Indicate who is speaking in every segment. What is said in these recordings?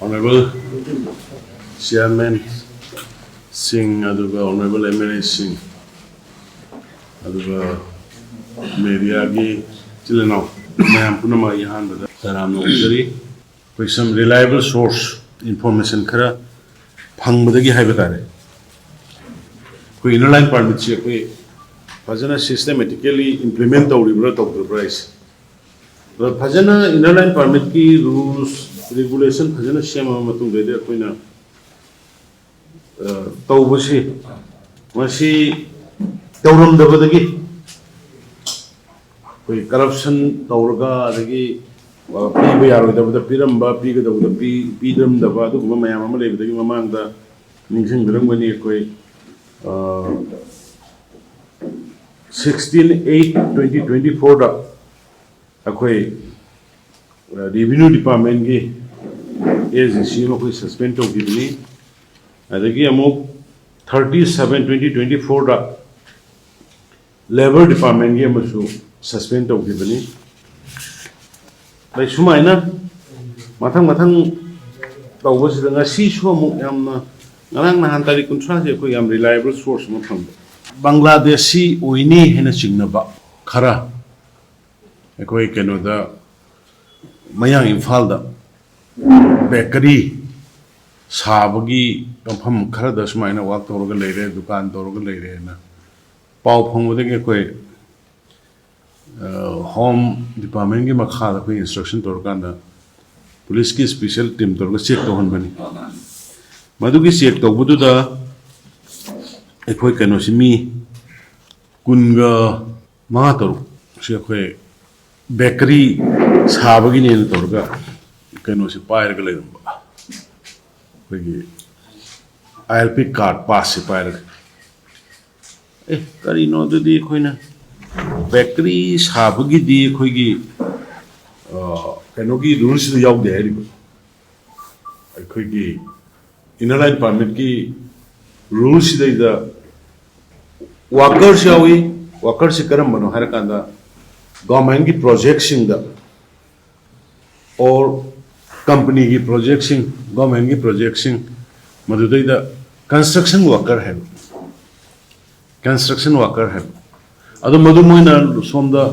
Speaker 1: Honorable Chairman Singh, Honorable MLA Singh, media ki chileno, main puna ma yahan bada saram nojari. Koi some reliable source information kara phang bada ki hai batare. Koi inner permit che koi fajana systematically implement tawribra price. But fajana inner permit ki rules regulation fajana shema matung de koina tawbusi masi tawram dabadagi koi corruption tawraga adagi piba yaro dabada piramba piga dabada pidram daba adu kuma mayam ama lebadagi mamangda ningsing birangani koi 16/8/2024 da akoi revenue department ki agency ma koi suspend to gibni adagi amuk 30/7/2024 da labor department ki amasu suspend to gibni bai sumaina mathang tawbasi da ngasi su amuk yamna ngarang nahan tarik kuntra je koi yam reliable source ma phang Bangladeshi oini hena chingnaba khara ekoi keno da mayang imphal da bakery sabagi kampham khara da sumaina wak toroga leire dukan toroga leire na pau phangode ke koi home department ki makha da koi instruction toroga da police ki special team toroga check to hon bani madu ki check to budu da ekoi keno simi kunga ma toru se koi bakery sabagi ne toroga keno si pair ga leiramba koi ILP card pass si pair kari no do di koi na bakery sabagi di koi gi keno gi rules do yaw de ri koi gi inner line permit ki rules da workers yawi workers karam bano har kanda government ki project sing da or company ki project sing government ki project sing madudai da construction worker hai adu madu moina somda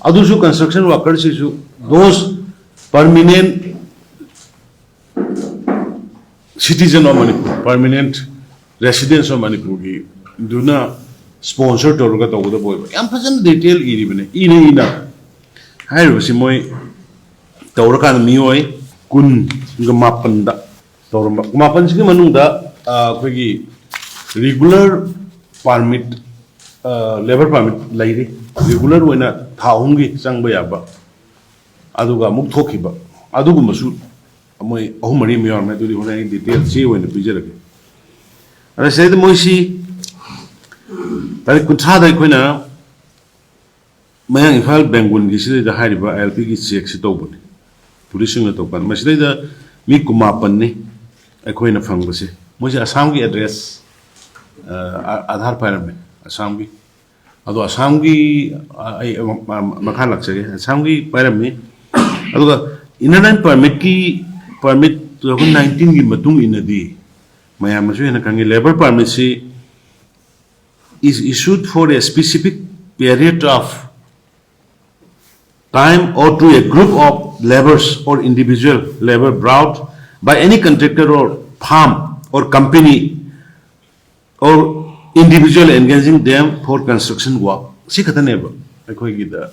Speaker 1: adu su construction worker si su those permanent citizen of Manipur permanent residents of Manipur ki duna sponsor toroga tawda boy yam fajan detail iri bane ina hairu si moi tawra kan mioi kun ga mapan da tawra mapan si manung da koi gi regular permit labor permit lairi regular wena thahung gi changba yaba aduga muk thokiba adugu masu moi ahumari miyor me duri hona detail si wena bijara ke ara said moi si tari kuntra da koina mayang ifal bengun gi sile da hariba LP gi check si tawbani police ng to pan masile da mi kumapan ni koina fangbase moji assam gi address aadhar param me assam gi ado assam gi ai makha lakse assam gi param me ado inner permit ki permit 2019 gi matung inadi mayam masu hena kangi labor permit si is issued for a specific period of time or to a group of laborers or individual labor brought by any contractor or firm or company or individual engaging them for construction work. Si kataneba akoi gi da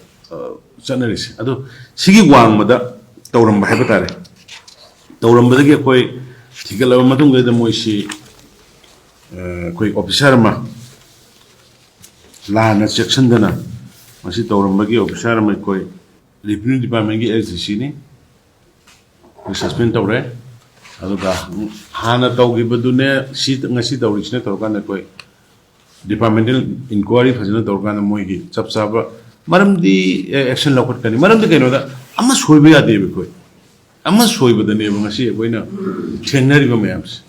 Speaker 1: chanaris ado sigi wang mada tawramba hai batare tawramba da ge koi thigala matung ge da moisi koi officer ma lana section dana masi tawramba gi officer ma koi revenue department ki agency ni suspend tawre aduga hana tawgi badune si ngasi tawrisne tawkana koi departmental inquiry fajana tawkana moi gi chapchaba maramdi action lokot kani maramdi kaino da amma soiba yade be koi amma soiba da ne ngasi koina thenari ba mayams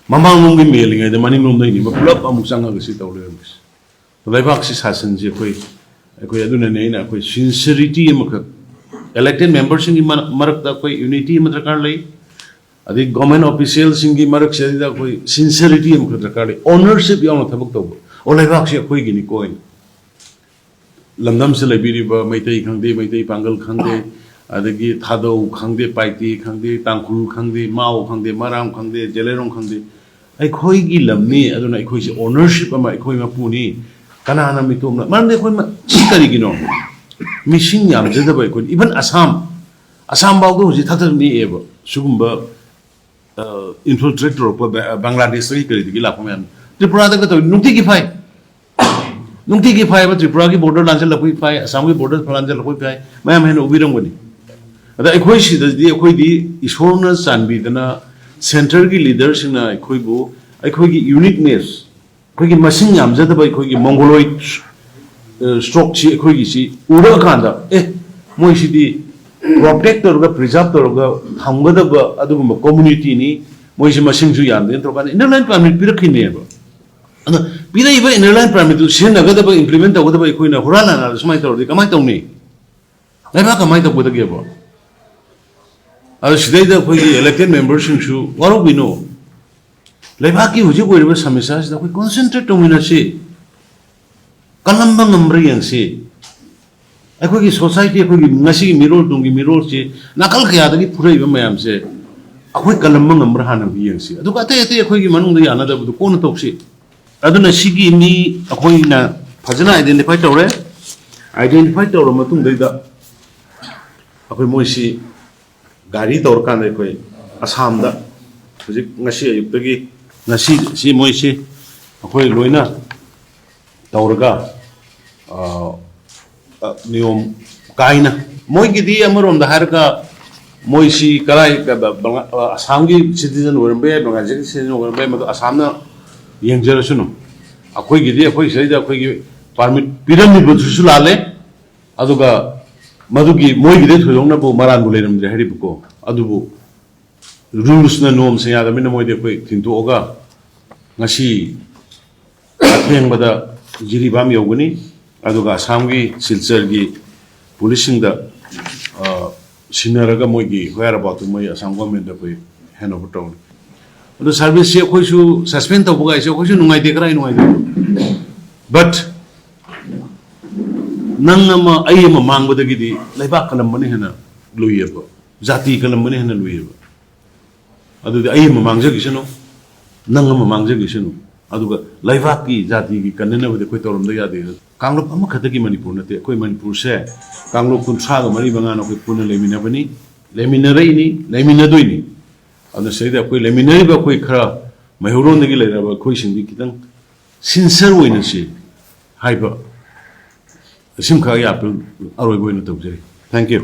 Speaker 1: mamang nong gi mailing da mani nong dai ni ba club amuk changa gi si tawre bis laibak si sasan je koi aduna ne na koi sincerity elected members in marak da koi unity matakar lai अदे government official सिंगी मरक से कोई sincerity हम खतर काले ownership यावना थबक तब ओ लेबाक से कोई गिनी कोई लंदम से लेबिरिबा मैतै खंगदे मैतै पांगल खंगदे अदगी थादौ खंगदे पाइती खंगदे तांखुल खंगदे माओ खंगदे माराम खंगदे जेलेरों खंगदे अखोई की लमनी अदुना अखोई से ओनरशिप अमा अखोई मपुनी कनाना मितोमना मरने अखोई चिकरी गिनो मिशिंग याम जदब अखोई इवन असम बाउदो हुजि थाथरनी एब सुगुंबा इन्फिल्ट्रेटर ऑफ बांग्लादेश की करी दिगी लाखों में त्रिपुरा तक तो नुक्ति की फाइ त्रिपुरा की बॉर्डर लांचल लपुई फाइ असम की बॉर्डर लांचल लपुई फाइ मैं हेन उबिरंगनी अदा अखोई सिददी अखोई दी ईश्वरना चानबीदना सेंटर की लीडर सिंगना अखोई बो अखोई की यूनिकनेस अखोई की मसिंग यामजदब अखोई की मंगोलॉइड स्ट्रोक सी अखोई की सी उरा कांदा मोई सिदी प्रोटेक्ट तौरगा प्रिजर्व तौरगा थमगदब अदुगुम कम्युनिटी नि मोइसे मसिंगसु यामदे तौरगा इनर लाइन परमिट पिरखिनेबा अदा पिराइबा इनर लाइन परमिट तु सिनगदब इंप्लीमेंट तौगदब अखोइना हुरालाना सुमाय तौरदि कमाय तौनी लेबा कमाय तौगदगेबो अदा सिदैदा अखोइगी इलेक्टेड मेंबर सिंगसु वारो बिनो लेबा की हुजि कोइरबा समस्या सिदा अखोइ कंसंट्रेट तौमिनासि कलम्बा ngambra yangsi अखोई सोसाइटी अखोई मिरोल तुंगी मिरोल से नाकल कयादगी फुरैबा मयाम से अखोई कलम ngambra हाना बियंसी अदुगा अते अते अखोई मनुंग यानादबदु कोन तोक्सी अदुना सिगी मी अखोई ना फजना आइडेंटिफाई तौरे आइडेंटिफाई तौर मतुंग दैदा अखोई मोइसी गाड़ी तौर कान अखोई असम दा हुजिक ngasi अयुक्तगी ngasi si मोइसी अखोई लोइना तौरगा नियम काइना मोई की दी अमरोम दहारका मोइसी कराई असम की सिटीजन ओरबे बंगाल की सिटीजन ओरबे मतो असम ना यंगजरसुनो अखोई की दी अखोई सैदा अखोई की परमिट पिरमि बुसु लाले अदुगा मदुगी मोई की दे थोयोंना बो मरान बु लेरम जे हरिबको अदुबु रूल्स ना नोम से यादा मिना मोई दे अखोई थिंतोगा ngasi अथेंबदा जिरिबाम यौगनी अदुगा असम की सिलचर की पुलिसिंग दा सिनरगा मोगी वेयर अबाउट मोई असम गवर्नमेंट कोई हैंड ओवर टाउन अदु सर्विस से कोइसु सस्पेंड तबगा इसे कोइसु नुंगाइ दे कराइ नुंगाइ दे बट नंगमा अयमा मांगबदगी दी लेबा कलम बने हेना लुइयबो जाति कलम बने हेना लुइयबो अदु अयमा मांगजगिसनो नंगमा मांगजगिसनो अदुगा लेबा की जाति की कन्नना बदे कोइ तौरम द यादे कांगलोप अमा खतकी मणिपुर नते कोई मणिपुर से कांगलोप कुंथ्रा ग मरी बंगान कोई पुन लेमिनबनी लेमिनरैनी लेमिनदोइनी अदु सैदा कोई लेमिनरिबा कोई खरा मैहुरोंदगी लेरबा कोई सिंगी कितंग सिंसियर ओइनसी हाइबा सिमखा यापल अरोइबोइनो तौजै थैंक यू